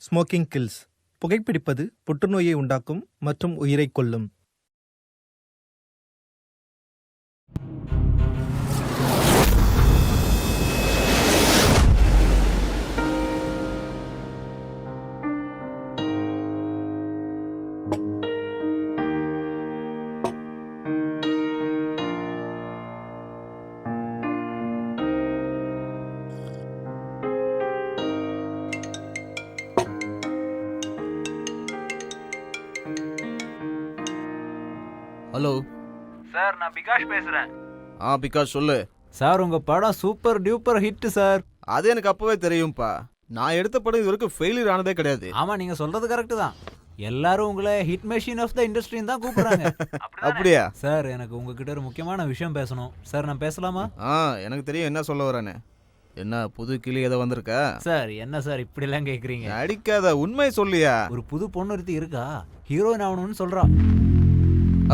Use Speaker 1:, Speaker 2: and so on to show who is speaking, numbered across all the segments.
Speaker 1: Smoking kills. புகைப்பிடிப்பது புற்றுநோயை உண்டாக்கும் மற்றும் உயிரை கொல்லும்.
Speaker 2: ஹலோ
Speaker 3: சார், நான் பிகாஷ் பேசுறேன்.
Speaker 2: பிகாஷ் சொல்லு.
Speaker 3: சார், உங்க படம் சூப்பர் டியூப்பர் ஹிட் சார்.
Speaker 2: அது எனக்கு அப்பவே தெரியும்பா. நான் எடுத்த படம் இது வரைக்கும் ஃபெயிலியர் ஆனதே கிடையாது.
Speaker 3: ஆமா, நீங்க சொல்றது கரெக்ட் தான். எல்லாரும் உங்களை ஹிட் மெஷின் ஆஃப் த இண்டஸ்ட்ரின்னு தான் கூப்பிடுறாங்க.
Speaker 2: அப்படியா?
Speaker 3: சார், எனக்கு உங்ககிட்ட ஒரு முக்கியமான விஷயம் பேசணும். சார், நான் பேசலாமா?
Speaker 2: எனக்கு தெரியும் என்ன சொல்ல வரேன்னு. என்ன புது கிளி ஏதோ வந்திருக்கா?
Speaker 3: சார், என்ன சார் இப்படி எல்லாம் கேக்குறீங்க?
Speaker 2: அடிக்காத, உண்மை சொல்லியா?
Speaker 3: ஒரு புது பொண்ணு ஒருத்தி இருக்கா, ஹீரோயின் ஆகணும்னு சொல்றா.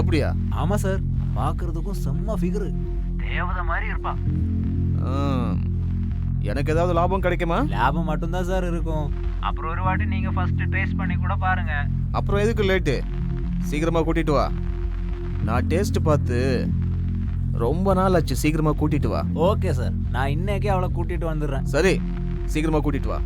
Speaker 2: அப்படியா?
Speaker 3: ஆமா சார், பாக்குறதுக்கும் செம்ம ஃபிகர், தேவதை மாதிரி இருப்பா.
Speaker 2: எனக்கு ஏதாவது லாபம் கிடைக்குமா?
Speaker 3: லாபம் மட்டும்தான் சார் இருக்கும். அப்புறம் ஒரு வாட்டி நீங்க ஃபர்ஸ்ட் டேஸ்ட் பண்ணி கூட பாருங்க.
Speaker 2: அப்புறம் எதுக்கு லேட்டு? சீக்கிரமா கூட்டிட்டு வா. நான் டேஸ்ட் பார்த்து ரொம்ப நாள் ஆச்சு. சீக்கிரமா கூட்டிட்டு வா.
Speaker 3: ஓகே சார், நான் இன்னைக்கே அவளை கூட்டிட்டு வந்துடுறேன்.
Speaker 2: சரி, சீக்கிரமா கூட்டிட்டு வா.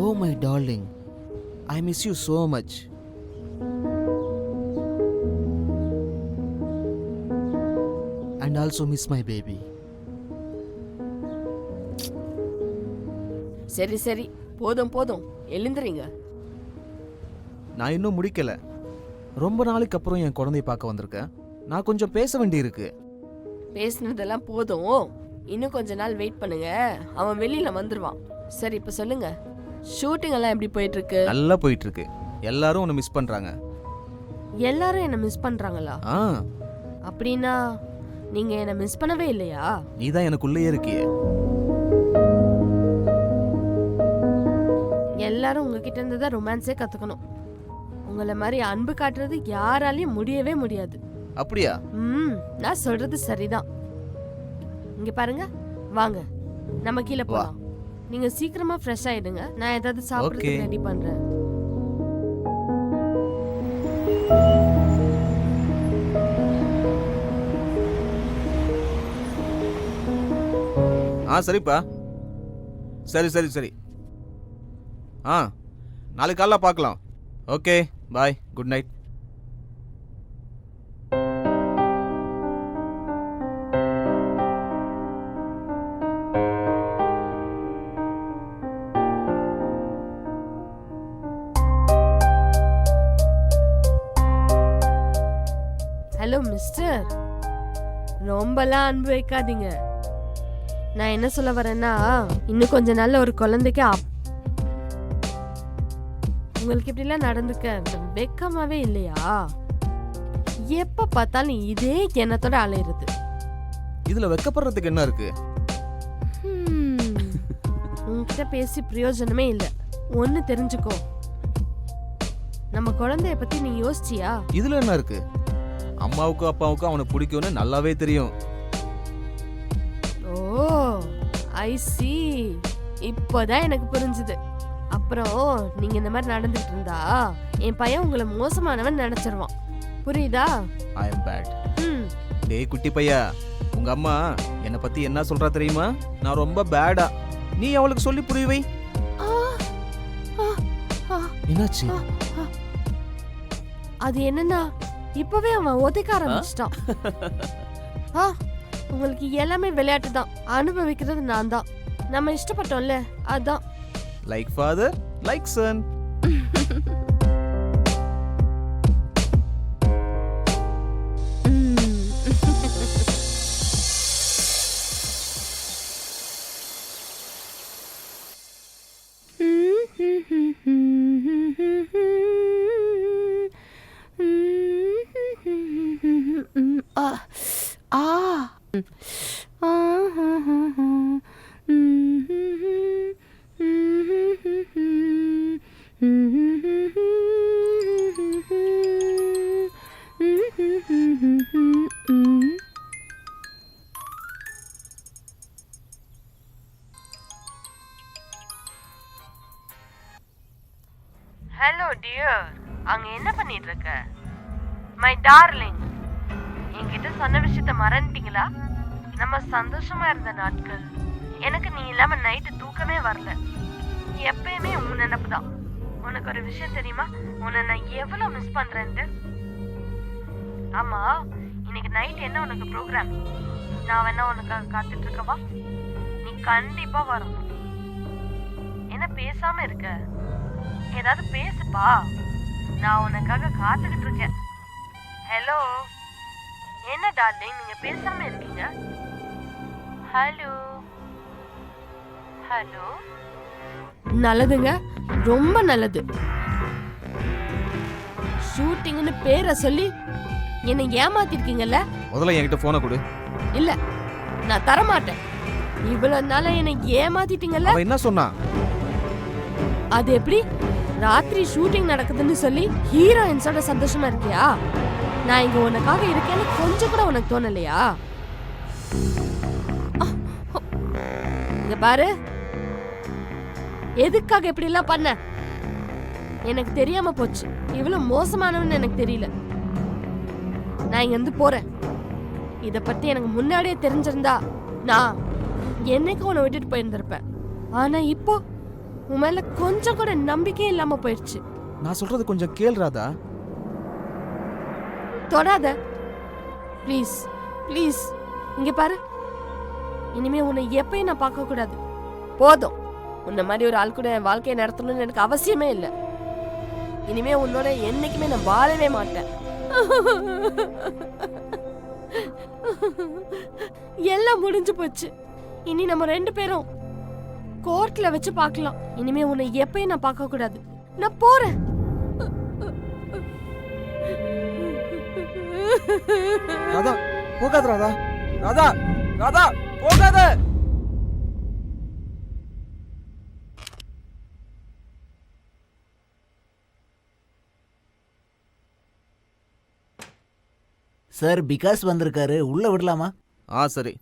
Speaker 2: Oh my darling, I miss you so much. And also miss my baby.
Speaker 4: சரி சரி, போதும் போதும், எழுந்துறீங்க.
Speaker 2: நான் இன்னும் முடிக்கல. ரொம்ப நாளைக்கு அப்புறம் என் குழந்தைய பார்க்க வந்திருக்கேன். நான் கொஞ்சம் பேச வேண்டியிருக்கு.
Speaker 4: பேசுனதெல்லாம் போதும், இன்னும் கொஞ்ச நாள் வெயிட் பண்ணுங்க, அவன் வெளியில வந்துருவான். சரி, இப்ப சொல்லுங்க, ஷூட்டிங் எல்லாம் எப்படி போயிட்டு இருக்கு?
Speaker 2: நல்லா போயிட்டு இருக்கு. எல்லாரும் உன்னை மிஸ் பண்றாங்க.
Speaker 4: எல்லாரும் என்ன மிஸ் பண்றாங்களா? அப்படின்னா நீங்க என்ன மிஸ் பண்ணவே இல்லையா?
Speaker 2: நீதான் எனக்குள்ளேயே இருக்கியே.
Speaker 4: எல்லாரும் உங்ககிட்ட இருந்து தான் ரொமான்ஸே கத்துக்கணும். உங்களை மாதிரி அன்பு காட்டுறது யாராலையும் முடியவே முடியாது.
Speaker 2: அப்படியா?
Speaker 4: நான் சொல்றது சரிதான். இங்க பாருங்க, வாங்க நம்ம கீழே போலாம். நீங்க சீக்கிரமா ஃப்ரெஷ் ஆயிடுங்க, நான் ஏதாவது சாப்பிடுறதுக்கு ரெடி பண்றேன்.
Speaker 2: சரிப்பா. சரி சரி சரி. நாளைக்கு காலைல பார்க்கலாம். ஓகே, பாய், குட் நைட்.
Speaker 4: ஹலோ மிஸ்டர், ரொம்பலாம் அன்பு வைக்காதீங்க. நான் என்ன சொல்ல வரேன்னா, இன்னும் கொஞ்ச நாள்ல ஒரு குழந்தைக்கு உங்களுக்கு இப்படிலாம் நடந்துக்க வெக்கமாவே இல்லையா? எப்ப பார்த்தாலும் இதே எண்ணத்தோட அலையிறது.
Speaker 2: இதுல வெக்கப்படுறதுக்கு என்ன இருக்கு?
Speaker 4: உன்கிட்ட பேசி பிரயோஜனமே இல்ல. ஒன்னு தெரிஞ்சுக்கோ, நம்ம குழந்தைய பத்தி நீ யோசிச்சியா?
Speaker 2: இதுல என்ன இருக்கு? அம்மாவுக்கும் அப்பாவுக்கும் அவனை பிடிக்கும்னு நல்லாவே தெரியும்.
Speaker 4: ஐ சி, இப்போதான் எனக்கு புரிஞ்சுது. அப்புறம் நீங்க இந்த மாதிரி நடந்துட்டு இருந்தா என் பையன் உங்களை மோசமானவன் நினைச்சிருவான். புரியுதா?
Speaker 2: ஐ அம் பேட்.
Speaker 4: ம்.
Speaker 2: டேய் குட்டி பையா, உங்க அம்மா என்னை பத்தி என்ன சொல்றா தெரியுமா? நான் ரொம்ப பேடா. நீ அவளுக்கு சொல்லி புரிய வை.
Speaker 4: ஆ, ஆ, ஆ,
Speaker 2: என்னாச்சு?
Speaker 4: ஆ, ஆ. அது என்னன்னா இப்பவே அவன் ஒதுக்க ஆரம்பிச்சிட்டான். ஆ, உங்களுக்கு எல்லாமே விளையாட்டு தான், அனுபவிக்கிறது நான் தான். நம்ம இஷ்டப்பட்டோம்ல, அதான்.
Speaker 2: Like father like son.
Speaker 4: Hello dear, அங்க என்ன பண்ணிட்டு இருக்க? மை டார்லிங், என்கிட்ட சொன்ன விஷயத்த மறந்துட்டீங்களா? நம்ம சந்தோஷமா இருந்த நாட்கள். எனக்கு நீ இல்லாம நைட்டு தூக்கமே வரல. எப்பயுமே உன் நினப்பு தான். உனக்கு ஒரு விஷயம் தெரியுமா? உன்னை நான் எவ்வளவு மிஸ் பண்றேன்ட்டு. ஆமா, இன்னைக்கு நைட் என்ன உனக்கு ப்ரோக்ராம்? நான் வேணா உனக்காக காத்துட்டு இருக்கவா? நீ கண்டிப்பா வரணும். என்ன பேசாம இருக்க? ஏதாவது பேசுப்பா, நான் உனக்காக காத்துக்கிட்டு இருக்கேன். ஹலோ, என்ன டார்லிங் நீங்க பேசாம இருக்கீங்க? Hello hello. நல்லதுங்க, ரொம்ப நல்லது. ஷூட்டிங்னு பேரை சொல்லி என்னை ஏமாத்திருக்கீங்கல்ல?
Speaker 2: முதல்ல என்கிட்ட போனை கொடு.
Speaker 4: இல்ல, நான் தர மாட்டேன். இவ்வளவு நாளா என்னை ஏமாத்திட்டீங்கல்ல?
Speaker 2: அவ என்ன சொன்னா?
Speaker 4: அது எப்படி? ராத்திரி ஷூட்டிங் நடக்குதுன்னு சொல்லி ஹீரோயின்ஸோட சந்தோஷமா இருக்கியா? நான் இங்க உனக்காக இருக்கேன்னு கொஞ்சம் கூட உனக்கு தோணலையா? இங்க பாரு, எதுக்காக இப்படி எல்லாம் பண்ண? எனக்கு தெரியாம போச்சு. இவ்வளவு மோசமானவன்னு எனக்கு தெரியல. நான் இங்க இருந்து போறேன். இத பத்தி எனக்கு முன்னாடியே தெரிஞ்சிருந்தா நான் என்னைக்கு உன்னை விட்டுட்டு போயிருந்திருப்பேன். ஆனா இப்போ உன் மேல கொஞ்சம் கூட நம்பிக்கையே இல்லாம போயிடுச்சு.
Speaker 2: நான் சொல்றது கொஞ்சம் கேள் ராதா.
Speaker 4: தொடாத ப்ளீஸ் ப்ளீஸ். இங்க பாரு, இனிமே உன்னை எப்பயும் நான் பார்க்க கூடாது. போதும், உன்ன மாதிரி ஒரு ஆள் கூட என் வாழ்க்கையை நடத்தணும்னு எனக்கு அவசியமே இல்லை. இனிமே உன்னோட என்னைக்குமே நான் வாழவே மாட்டேன். எல்லாம் முடிஞ்சு போச்சு. இனி நம்ம 2 பேரும் கோர்ட்ல வச்சு பார்க்கலாம். இனிமே உன்னை எப்பயும் நான் பார்க்க கூடாது. நான் போறேன்.
Speaker 2: ராதா போகாத. ராதா ராதா ராதா போகாத.
Speaker 3: சார் பிகாஸ் வந்திருக்காரு, உள்ள விடலாமா?
Speaker 2: சரி.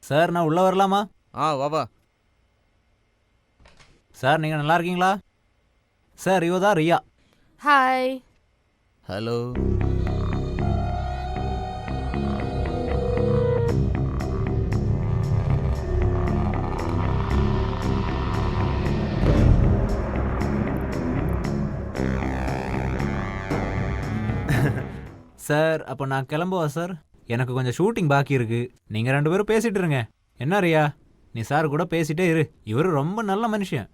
Speaker 3: சார் நான் உள்ள வரலாமா?
Speaker 2: வா வா.
Speaker 3: சார் நீங்க நல்லா இருக்கீங்களா? சார் இவதான் ரியா.
Speaker 4: ஹாய்.
Speaker 2: ஹலோ.
Speaker 3: சார் அப்போ நான் கிளம்புவா சார்? எனக்கு கொஞ்சம் ஷூட்டிங் பாக்கி இருக்கு. நீங்க 2 பேரும் பேசிட்டு இருங்க. என்ன ரியா, நீ சார் கூட பேசிட்டே இரு. இவரு ரொம்ப நல்ல மனுஷன்.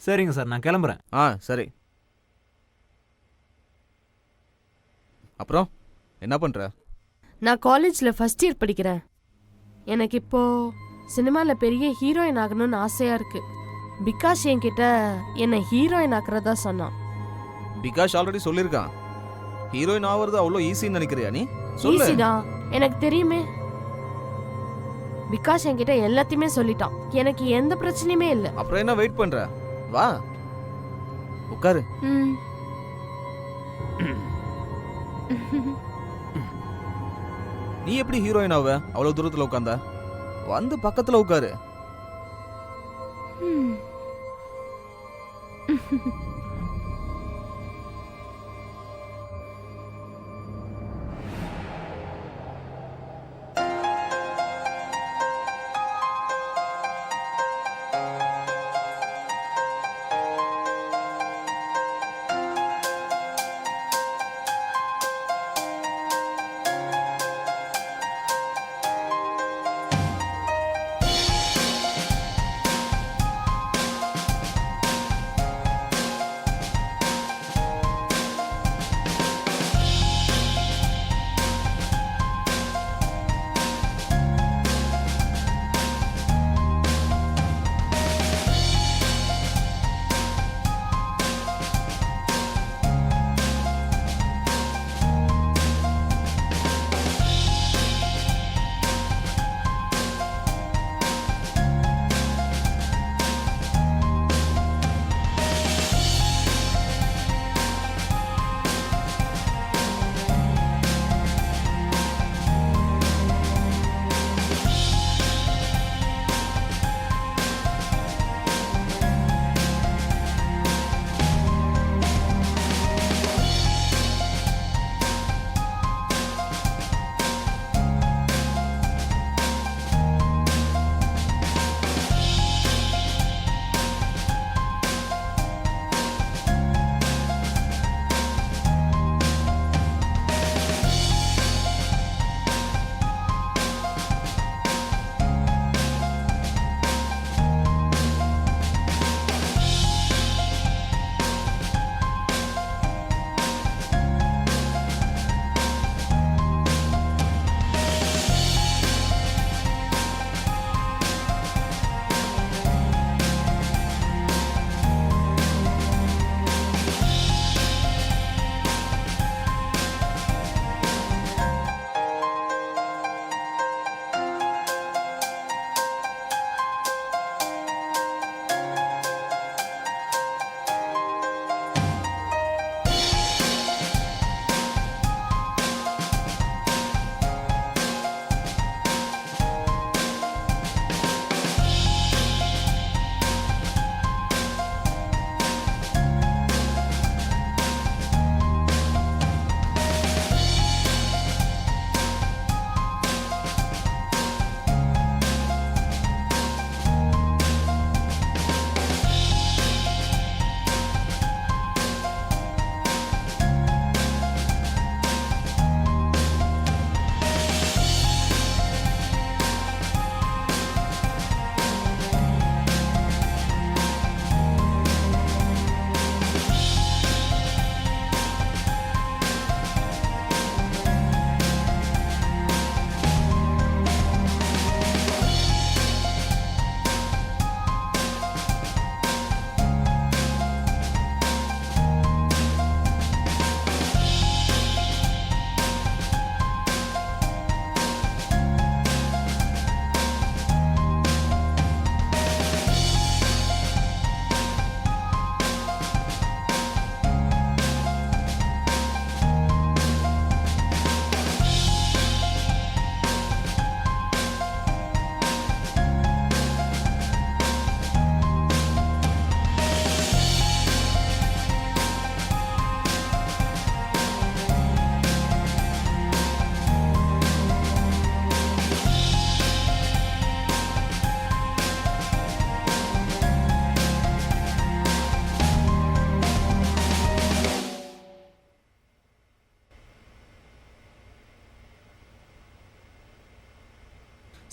Speaker 3: சரிங்க சார், நான் கிளம்புறேன்.
Speaker 2: சரி. அப்புறம் என்ன பண்ற?
Speaker 4: நான் காலேஜ்ல ஃபர்ஸ்ட் இயர் படிக்கிறேன். எனக்கு இப்போ சினிமால பெரிய ஹீரோயின் ஆகணும்னு ஆசையா இருக்கு. பிகாஷ் என்கிட்ட என்னை ஹீரோயின் ஆக்குறதா சொன்னான்.
Speaker 2: பிகாஷ் ஆல்ரெடி சொல்லியிருக்கான். ஹீரோயின் ஆவறது அவ்வளோ ஈஸின்னு நினைக்கிறியா நீ? சொல்லு.
Speaker 4: ஈஸிதான், எனக்கு தெரியுமே. விகாஷ் என்கிட்ட எல்லாத்தையுமே சொல்லிட்டான். எனக்கு எந்த பிரச்சனையுமே இல்ல.
Speaker 2: அப்புறம் என்ன வெயிட் பண்ற? வா உட்காரு. நீ எப்படி ஹீரோயின் ஆவ அவ்வளவு தூரத்துல உட்கார்ந்தா? வந்து பக்கத்துல உட்காரு.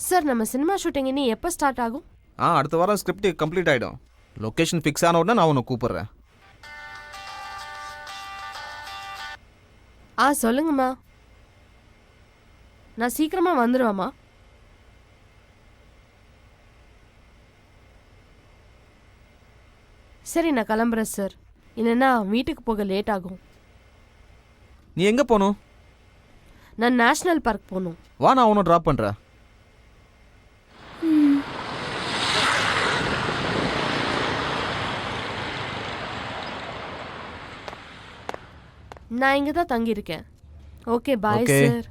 Speaker 4: சார், நம்ம சினிமா ஷூட்டிங் இனி எப்போ ஸ்டார்ட் ஆகும்?
Speaker 2: அடுத்த வாரம் ஸ்கிரிப்ட் கம்ப்ளீட் ஆகிடும். லொக்கேஷன் ஃபிக்ஸ் ஆன உடனே நான் உன்னை கூப்பிட்றேன்.
Speaker 4: சொல்லுங்கம்மா. நான் சீக்கிரமா வந்துடுவேம்மா. சரி, நான் கிளம்புறேன் சார். இல்லைன்னா வீட்டுக்கு போக லேட் ஆகும்.
Speaker 2: நீ எங்கே போகணும்?
Speaker 4: நான் நேஷ்னல் பார்க் போகணும்.
Speaker 2: வா, நான் உன்னை ட்ராப் பண்ணுறேன்.
Speaker 4: நான் இங்க தான் தங்கியிருக்கேன். Okay bye
Speaker 2: Okay.
Speaker 4: சார்.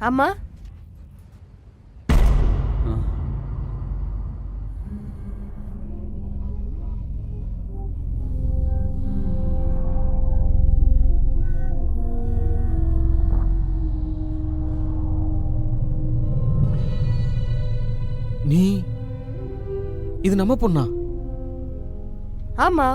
Speaker 4: அம்மா
Speaker 2: நீ இது நம்ம பொண்ணா?
Speaker 4: ஆமா